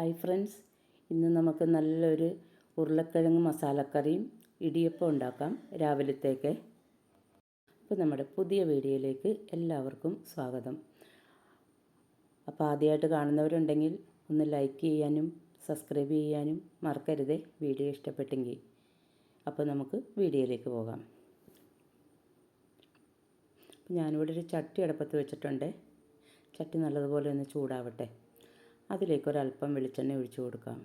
Hi friends, ഇന്ന് നമുക്ക് നല്ലൊരു ഉരുളക്കിഴങ്ങ് മസാലക്കറിയും ഇടിയപ്പം ഉണ്ടാക്കാം രാവിലത്തേക്ക്. അപ്പോൾ നമ്മുടെ പുതിയ വീഡിയോയിലേക്ക് എല്ലാവർക്കും സ്വാഗതം. അപ്പോൾ ആദ്യമായിട്ട് കാണുന്നവരുണ്ടെങ്കിൽ ഒന്ന് ലൈക്ക് ചെയ്യാനും സബ്സ്ക്രൈബ് ചെയ്യാനും മറക്കരുതേ, വീഡിയോ ഇഷ്ടപ്പെട്ടെങ്കിൽ. അപ്പോൾ നമുക്ക് വീഡിയോയിലേക്ക് പോകാം. ഞാനിവിടെ ഒരു ചട്ടി അടുപ്പത്ത് വെച്ചിട്ടുണ്ട്. ചട്ടി നല്ലതുപോലെ ഒന്ന് ചൂടാവട്ടെ. അതിലേക്കൊരല്പം വെളിച്ചെണ്ണ ഒഴിച്ചു കൊടുക്കാം.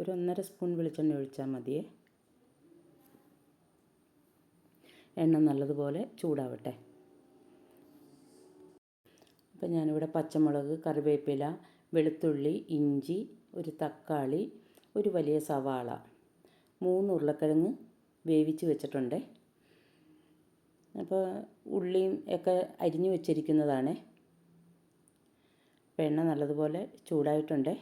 ഒരു 1.5 സ്പൂൺ വെളിച്ചെണ്ണ ഒഴിച്ചാൽ മതിയേ. എണ്ണ നല്ലതുപോലെ ചൂടാവട്ടെ. അപ്പം ഞാനിവിടെ പച്ചമുളക്, കറിവേപ്പില, വെളുത്തുള്ളി, ഇഞ്ചി, ഒരു തക്കാളി, ഒരു വലിയ സവാള, 3 ഉരുളക്കിഴങ്ങ് വേവിച്ച് വെച്ചിട്ടുണ്ട്. അപ്പോൾ ഉള്ളിയും ഒക്കെ അരിഞ്ഞു വെച്ചിരിക്കുന്നതാണ്. എണ്ണ നല്ലതുപോലെ ചൂടായിട്ടുണ്ട്.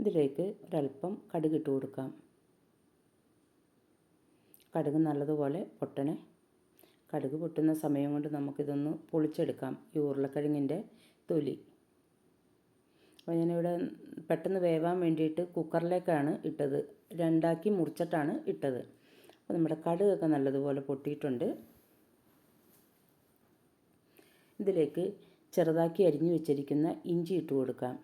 ഇതിലേക്ക് ഒരല്പം കടുക് ഇട്ട് കൊടുക്കാം. കടുക് നല്ലതുപോലെ പൊട്ടണേ. കടുക് പൊട്ടുന്ന സമയം കൊണ്ട് നമുക്കിതൊന്ന് പൊളിച്ചെടുക്കാം, ഈ ഉരുളക്കിഴങ്ങിൻ്റെ തൊലി. അപ്പോൾ ഞാനിവിടെ പെട്ടെന്ന് വേവാൻ വേണ്ടിയിട്ട് കുക്കറിലേക്കാണ് ഇട്ടത്. 2ആക്കി മുറിച്ചിട്ടാണ് ഇട്ടത്. അപ്പോൾ നമ്മുടെ കടുകൊക്കെ നല്ലതുപോലെ പൊട്ടിയിട്ടുണ്ട്. ഇതിലേക്ക് ചെറുതാക്കി അരിഞ്ഞു വെച്ചിരിക്കുന്ന ഇഞ്ചി ഇട്ട് കൊടുക്കാം.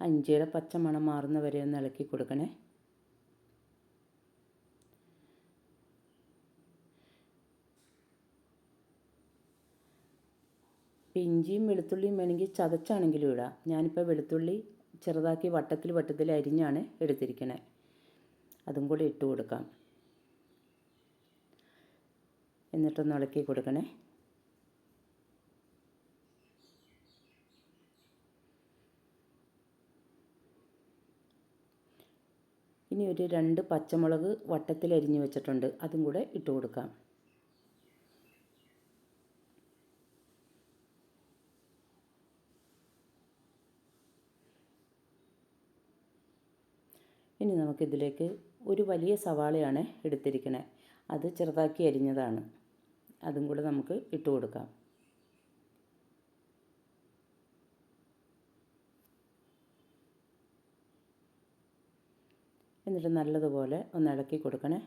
ഇഞ്ചിയുടെ പച്ചമണം മാറുന്ന വരെ ഒന്ന് ഇളക്കി കൊടുക്കണേ. ഇഞ്ചിയും വെളുത്തുള്ളിയും വേണമെങ്കിൽ ചതച്ചാണെങ്കിലും ഇടാം. ഞാനിപ്പോൾ വെളുത്തുള്ളി ചെറുതാക്കി വട്ടത്തിൽ അരിഞ്ഞാണ് എടുത്തിരിക്കണേ. അതും കൂടി ഇട്ട് കൊടുക്കാം. എന്നിട്ടൊന്ന് ഇളക്കി കൊടുക്കണേ. ഇനി ഒരു 2 പച്ചമുളക് വട്ടത്തിൽ അരിഞ്ഞ് വെച്ചിട്ടുണ്ട്, അതും കൂടെ ഇട്ട് കൊടുക്കാം. ഇനി നമുക്കിതിലേക്ക് ഒരു വലിയ സവാളയാണ് എടുത്തിരിക്കണേ. അത് ചെറുതാക്കി അരിഞ്ഞതാണ്. അതും കൂടെ നമുക്ക് ഇട്ട് കൊടുക്കാം. എന്നിട്ട് നല്ലതുപോലെ ഒന്ന് ഇളക്കി കൊടുക്കണേ.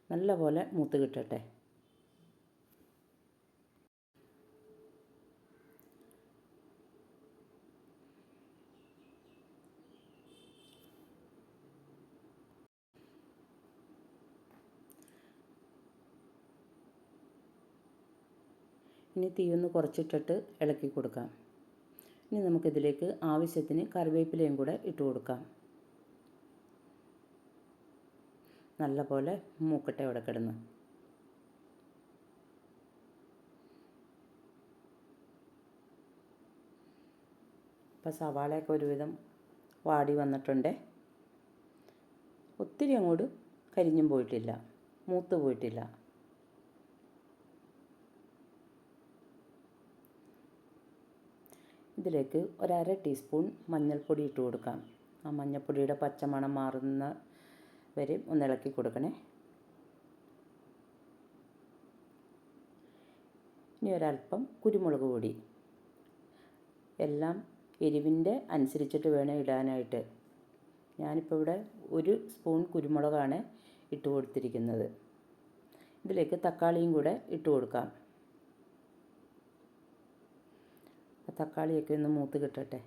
നല്ലപോലെ മൂത്ത് കിട്ടട്ടെ. ഇനി തീയൊന്ന് കുറച്ചിട്ടിട്ട് ഇളക്കി കൊടുക്കാം. ഇനി നമുക്കിതിലേക്ക് ആവശ്യത്തിന് കറിവേപ്പിലയും കൂടെ ഇട്ട് കൊടുക്കാം. നല്ലപോലെ മൂക്കട്ടെ അവിടെ കിടന്ന്. ഇപ്പോൾ സവാളയൊക്കെ ഒരുവിധം വാടി വന്നിട്ടുണ്ട്. ഒത്തിരി അങ്ങോട്ട് കരിഞ്ഞും പോയിട്ടില്ല, മൂത്ത് പോയിട്ടില്ല. ഇതിലേക്ക് 1/2 ടീസ്പൂൺ മഞ്ഞൾപ്പൊടി ഇട്ട് കൊടുക്കാം. ആ മഞ്ഞൾപ്പൊടിയുടെ പച്ചമണം മാറുന്ന വരെ ഒന്ന് ഇളക്കി കൊടുക്കണേ. ഇനി ഒരല്പം കുരുമുളക് പൊടി. എല്ലാം എരിവിൻ്റെ അനുസരിച്ചിട്ട് വേണം ഇടാനായിട്ട്. ഞാനിപ്പോൾ ഇവിടെ 1 സ്പൂൺ കുരുമുളകാണ് ഇട്ട് കൊടുത്തിരിക്കുന്നത്. ഇതിലേക്ക് തക്കാളിയും കൂടെ ഇട്ട് കൊടുക്കാം. തക്കാളിയൊക്കെ ഒന്ന് മൂത്ത് കിട്ടട്ടെ.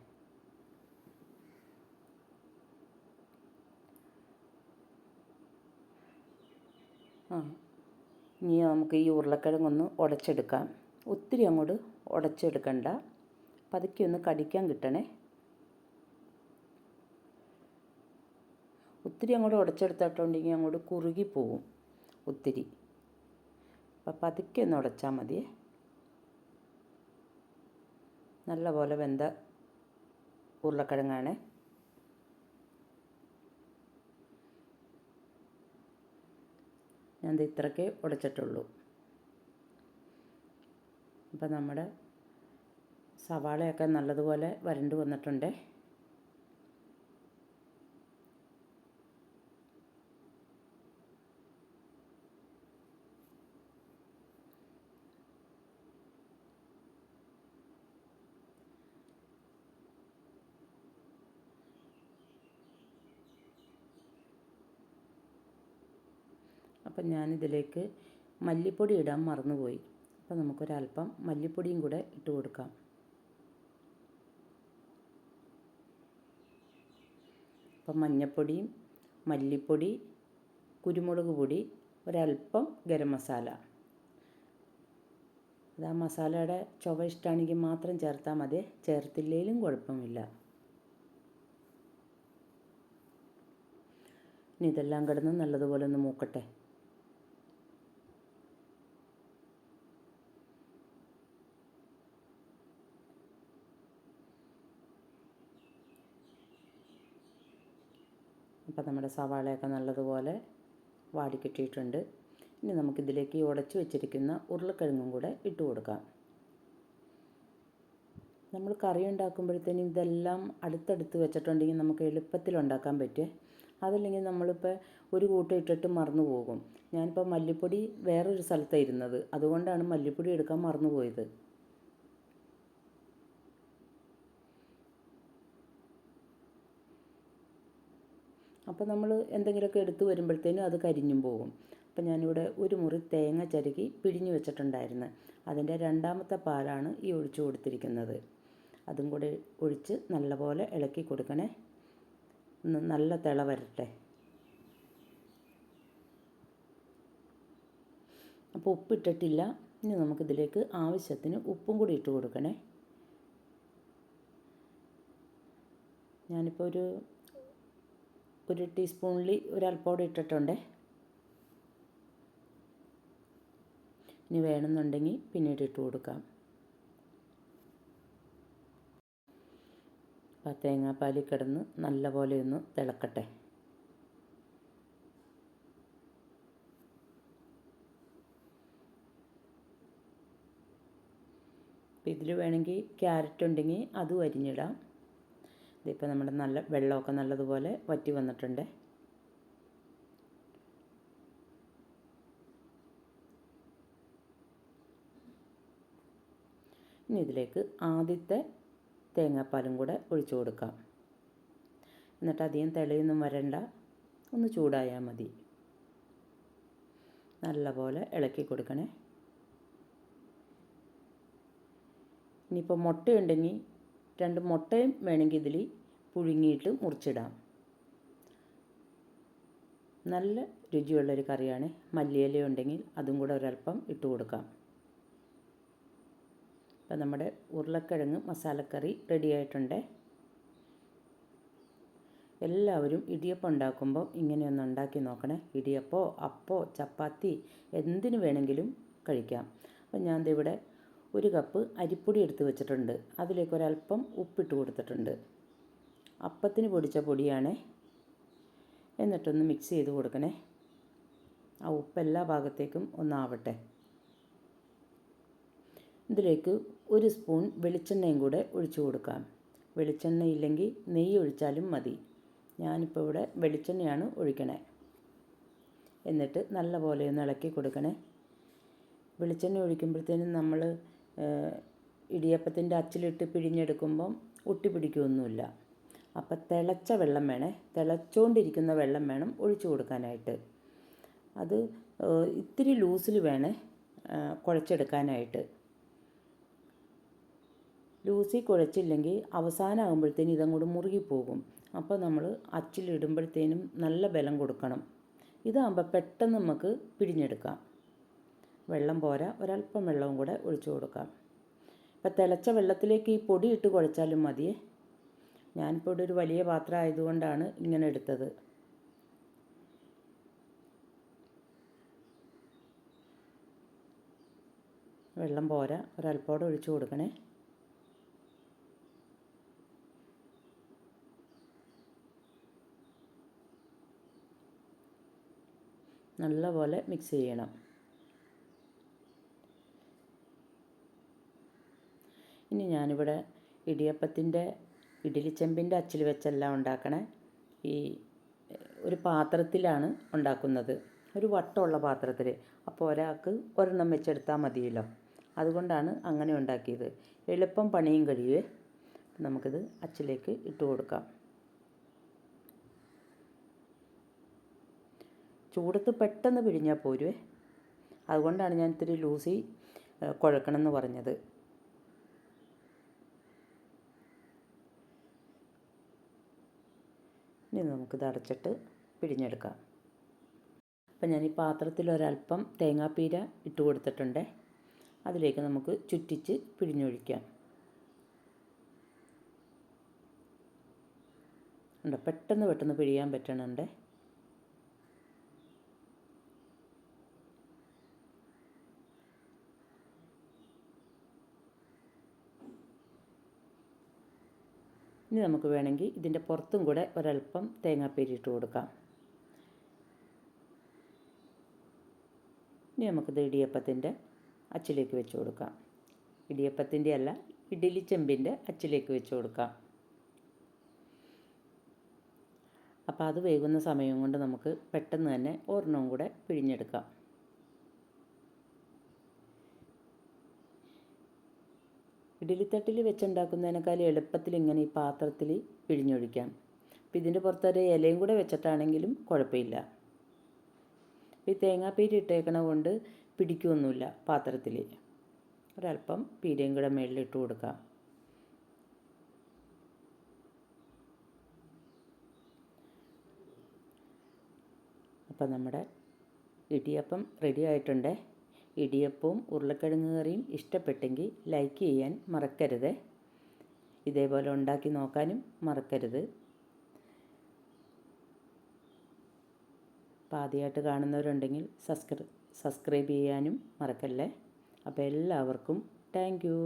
ഇനി നമുക്ക് ഈ ഉരുളക്കിഴങ്ങൊന്ന് ഉടച്ചെടുക്കാം. ഒത്തിരി അങ്ങോട്ട് ഉടച്ചെടുക്കണ്ട, പതുക്കെ ഒന്ന് കടിക്കാൻ കിട്ടണേ. ഒത്തിരി അങ്ങോട്ട് ഉടച്ചെടുത്തിട്ടുണ്ടെങ്കിൽ അങ്ങോട്ട് കുറുകിപ്പോവും ഒത്തിരി. അപ്പം പതുക്കെ ഒന്ന് ഉടച്ചാൽ മതിയേ. നല്ലപോലെ വെന്ത ഉരുളക്കിഴങ്ങാണ്. ഞാൻ ഇത്രയ്ക്ക് ഉടച്ചിട്ടുള്ളൂ. അപ്പം നമ്മുടെ സവാളയൊക്കെ നല്ലതുപോലെ വരണ്ട് വന്നിട്ടുണ്ട്. അപ്പം ഞാനിതിലേക്ക് മല്ലിപ്പൊടി ഇടാൻ മറന്നുപോയി. അപ്പോൾ നമുക്കൊരല്പം മല്ലിപ്പൊടിയും കൂടെ ഇട്ട് കൊടുക്കാം. അപ്പം മഞ്ഞൾപ്പൊടിയും മല്ലിപ്പൊടി, കുരുമുളക് പൊടി, ഒരല്പം ഗരം മസാല. അത് ആ മസാലയുടെ ചുവ ഇഷ്ടമാണെങ്കിൽ മാത്രം ചേർത്താൽ മതി, ചേർത്തില്ലെങ്കിലും കുഴപ്പമില്ല. ഇനി ഇതെല്ലാം കിടന്ന് നല്ലതുപോലെ ഒന്ന് മൂക്കട്ടെ. അപ്പോൾ നമ്മുടെ സവാളയൊക്കെ നല്ലതുപോലെ വാടിക്കിട്ടിയിട്ടുണ്ട്. ഇനി നമുക്കിതിലേക്ക് ഉടച്ചു വെച്ചിരിക്കുന്ന ഉരുളക്കിഴങ്ങും കൂടെ ഇട്ട് കൊടുക്കാം. നമ്മൾ കറി ഉണ്ടാക്കുമ്പോഴത്തേനും ഇതെല്ലാം അടുത്തടുത്ത് വെച്ചിട്ടുണ്ടെങ്കിൽ നമുക്ക് എളുപ്പത്തിൽ ഉണ്ടാക്കാൻ പറ്റും. അതല്ലെങ്കിൽ നമ്മളിപ്പോൾ ഒരു കൂട്ടം ഇട്ടിട്ട് മറന്നു പോകും. ഞാനിപ്പോൾ മല്ലിപ്പൊടി വേറൊരു സ്ഥലത്താണ് ഇരുന്നത്, അതുകൊണ്ടാണ് മല്ലിപ്പൊടി എടുക്കാൻ മറന്നുപോയത്. അപ്പോൾ നമ്മൾ എന്തെങ്കിലുമൊക്കെ എടുത്തു വരുമ്പോഴത്തേനും അത് കരിഞ്ഞും പോകും. അപ്പം ഞാനിവിടെ ഒരു മുറി തേങ്ങ ചിരകി പിഴിഞ്ഞ് വെച്ചിട്ടുണ്ടായിരുന്നു. അതിൻ്റെ രണ്ടാമത്തെ പാലാണ് ഈ ഒഴിച്ചു കൊടുത്തിരിക്കുന്നത്. അതും കൂടി ഒഴിച്ച് നല്ലപോലെ ഇളക്കി കൊടുക്കണേ. നല്ല തിള വരട്ടെ. അപ്പോൾ ഉപ്പിട്ടിട്ടില്ല. ഇനി നമുക്കിതിലേക്ക് ആവശ്യത്തിന് ഉപ്പും കൂടി ഇട്ട് കൊടുക്കണേ. ഞാനിപ്പോൾ ഒരു ടീസ്പൂണിൽ ഒരല്പം കൂടി ഇട്ടിട്ടുണ്ട്. ഇനി വേണമെന്നുണ്ടെങ്കിൽ പിന്നീട് ഇട്ട് കൊടുക്കാം. അപ്പോൾ തേങ്ങാപ്പാലിൽ കിടന്ന് നല്ലപോലെ ഒന്ന് തിളക്കട്ടെ. അപ്പോൾ ഇതിൽ വേണമെങ്കിൽ ക്യാരറ്റ് ഉണ്ടെങ്കിൽ അതും അരിഞ്ഞിടാം. ഇതിപ്പോൾ നമ്മുടെ നല്ല വെള്ളമൊക്കെ നല്ലതുപോലെ വറ്റി വന്നിട്ടുണ്ട്. ഇനി ഇതിലേക്ക് ആദ്യത്തെ തേങ്ങാപ്പാലും കൂടെ ഒഴിച്ചു കൊടുക്കാം. എന്നിട്ട് അധികം തിളയൊന്നും വരണ്ട, ഒന്ന് ചൂടായാൽ മതി. നല്ലപോലെ ഇളക്കി കൊടുക്കണേ. ഇനിയിപ്പോൾ മുട്ടയുണ്ടെങ്കിൽ 2 മുട്ടയും വേണമെങ്കിൽ ഇതിൽ പുഴുങ്ങിയിട്ട് മുറിച്ചിടാം. നല്ല രുചിയുള്ളൊരു കറിയാണ്. മല്ലിയില ഉണ്ടെങ്കിൽ അതും കൂടെ ഒരല്പം ഇട്ട് കൊടുക്കാം. അപ്പോൾ നമ്മുടെ ഉരുളക്കിഴങ്ങ് മസാലക്കറി റെഡി ആയിട്ടുണ്ട്. എല്ലാവരും ഇടിയപ്പം ഉണ്ടാക്കുമ്പോൾ ഇങ്ങനെയൊന്ന് ഉണ്ടാക്കി നോക്കണേ. ഇടിയപ്പോ അപ്പോ ചപ്പാത്തി എന്തിനു വേണമെങ്കിലും കഴിക്കാം. അപ്പോൾ ഞാൻ ഇവിടെ 1 കപ്പ് അരിപ്പൊടി എടുത്ത് വെച്ചിട്ടുണ്ട്. അതിലേക്ക് ഒരല്പം ഉപ്പിട്ട് കൊടുത്തിട്ടുണ്ട്. അപ്പത്തിന് പൊടിച്ച പൊടിയാണ്. എന്നിട്ടൊന്ന് മിക്സ് ചെയ്ത് കൊടുക്കണേ. ആ ഉപ്പ് എല്ലാ ഭാഗത്തേക്കും ഒന്നാവട്ടെ. ഇതിലേക്ക് 1 സ്പൂൺ വെളിച്ചെണ്ണയും കൂടെ ഒഴിച്ചു കൊടുക്കാം. വെളിച്ചെണ്ണ ഇല്ലെങ്കിൽ നെയ്യ് ഒഴിച്ചാലും മതി. ഞാനിപ്പോൾ ഇവിടെ വെളിച്ചെണ്ണയാണ് ഒഴിക്കണേ. എന്നിട്ട് നല്ലപോലെ ഒന്ന് ഇളക്കി കൊടുക്കണേ. വെളിച്ചെണ്ണ ഒഴിക്കുമ്പോഴത്തേനും നമ്മൾ ഇടിയപ്പത്തിൻ്റെ അച്ചിലിട്ട് പിഴിഞ്ഞെടുക്കുമ്പം ഒട്ടി പിടിക്കുകയൊന്നുമില്ല. അപ്പം തിളച്ച വെള്ളം വേണേ, തിളച്ചുകൊണ്ടിരിക്കുന്ന വെള്ളം വേണം ഒഴിച്ചു കൊടുക്കാനായിട്ട്. അത് ഇത്തിരി ലൂസിൽ വേണേ കുഴച്ചെടുക്കാനായിട്ട്. ലൂസിൽ കുഴച്ചില്ലെങ്കിൽ അവസാനമാകുമ്പോഴത്തേനും ഇതങ്ങോട്ട് മുറുകിപ്പോകും. അപ്പോൾ നമ്മൾ അച്ചിലിടുമ്പോഴത്തേനും നല്ല ബലം കൊടുക്കണം. ഇതാകുമ്പോൾ പെട്ടെന്ന് നമുക്ക് പിഴിഞ്ഞെടുക്കാം. വെള്ളം പോരാ, ഒരല്പം വെള്ളവും കൂടെ ഒഴിച്ചു കൊടുക്കാം. ഇപ്പം തിളച്ച വെള്ളത്തിലേക്ക് ഈ പൊടി ഇട്ട് കുഴച്ചാലും മതിയേ. ഞാനിപ്പോൾ ഇവിടെ ഒരു വലിയ പാത്രം ആയതുകൊണ്ടാണ് ഇങ്ങനെ എടുത്തത്. വെള്ളം പോരാ, ഒരല്പം കൂടെ ഒഴിച്ചു കൊടുക്കണേ. നല്ലപോലെ മിക്സ് ചെയ്യണം. ഇനി ഞാനിവിടെ ഇടിയപ്പത്തിൻ്റെ ഇഡ്ഡലിച്ചെമ്പിൻ്റെ അച്ചിൽ വെച്ചെല്ലാം ഉണ്ടാക്കണേ. ഈ ഒരു പാത്രത്തിലാണ് ഉണ്ടാക്കുന്നത്, ഒരു വട്ടമുള്ള പാത്രത്തിൽ. അപ്പോൾ ഒരാൾക്ക് ഒരെണ്ണം വെച്ചെടുത്താൽ മതിയല്ലോ. അതുകൊണ്ടാണ് അങ്ങനെ ഉണ്ടാക്കിയത്. എളുപ്പം പണിയും കഴിയുമേ. നമുക്കിത് അച്ചിലേക്ക് ഇട്ട് കൊടുക്കാം. ചൂടത്ത് പെട്ടെന്ന് പിഴിഞ്ഞാൽ പോരുവേ. അതുകൊണ്ടാണ് ഞാൻ ഇത്തിരി ലൂസി കുഴക്കണം എന്ന് പറഞ്ഞത്. ഇനി നമുക്കിത് അടച്ചിട്ട് പിഴിഞ്ഞെടുക്കാം. അപ്പം ഞാൻ ഈ പാത്രത്തിൽ ഒരല്പം തേങ്ങാപ്പീര ഇട്ട് കൊടുത്തിട്ടുണ്ട്. അതിലേക്ക് നമുക്ക് ചുറ്റിച്ച് പിഴിഞ്ഞൊഴിക്കാം. ഉണ്ട്, പെട്ടെന്ന് പിഴിയാൻ പറ്റണുണ്ട്. ഇനി നമുക്ക് വേണമെങ്കിൽ ഇതിൻ്റെ പുറത്തും കൂടെ ഒരല്പം തേങ്ങാപ്പീര ഇട്ട് കൊടുക്കാം. ഇനി നമുക്കിത് ഇടിയപ്പത്തിൻ്റെ അച്ചിലേക്ക് വെച്ച് കൊടുക്കാം. ഇടിയപ്പത്തിൻ്റെ അല്ല, ഇഡ്ഡലി ചെമ്പിൻ്റെ അച്ചിലേക്ക് വെച്ച് കൊടുക്കാം. അപ്പോൾ അത് വേകുന്ന സമയം കൊണ്ട് നമുക്ക് പെട്ടെന്ന് തന്നെ ഒരെണ്ണം കൂടെ പിഴിഞ്ഞെടുക്കാം. ഇഡ്ഡലിത്തട്ടിൽ വെച്ചുണ്ടാക്കുന്നതിനേക്കാൾ എളുപ്പത്തിൽ ഇങ്ങനെ ഈ പാത്രത്തിൽ പിഴിഞ്ഞൊഴിക്കാം. അപ്പോൾ ഇതിൻ്റെ പുറത്തൊരു ഇലയും കൂടെ വെച്ചിട്ടാണെങ്കിലും കുഴപ്പമില്ല. ഈ തേങ്ങാപ്പീര ഇട്ടേക്കണ കൊണ്ട് പിടിക്കുകയൊന്നുമില്ല പാത്രത്തിൽ. ഒരല്പം പീരയും കൂടെ മുകളിലിട്ട് കൊടുക്കാം. അപ്പം നമ്മുടെ ഇടിയപ്പം റെഡി ആയിട്ടുണ്ട്. ഇടിയപ്പവും ഉരുളക്കിഴങ്ങ് കറിയും ഇഷ്ടപ്പെട്ടെങ്കിൽ ലൈക്ക് ചെയ്യാൻ മറക്കരുത്. ഇതേപോലെ ഉണ്ടാക്കി നോക്കാനും മറക്കരുത്. അപ്പോൾ ആദ്യമായിട്ട് കാണുന്നവരുണ്ടെങ്കിൽ സബ്സ്ക്രൈബ് ചെയ്യാനും മറക്കല്ലേ. അപ്പോൾ എല്ലാവർക്കും താങ്ക് യു.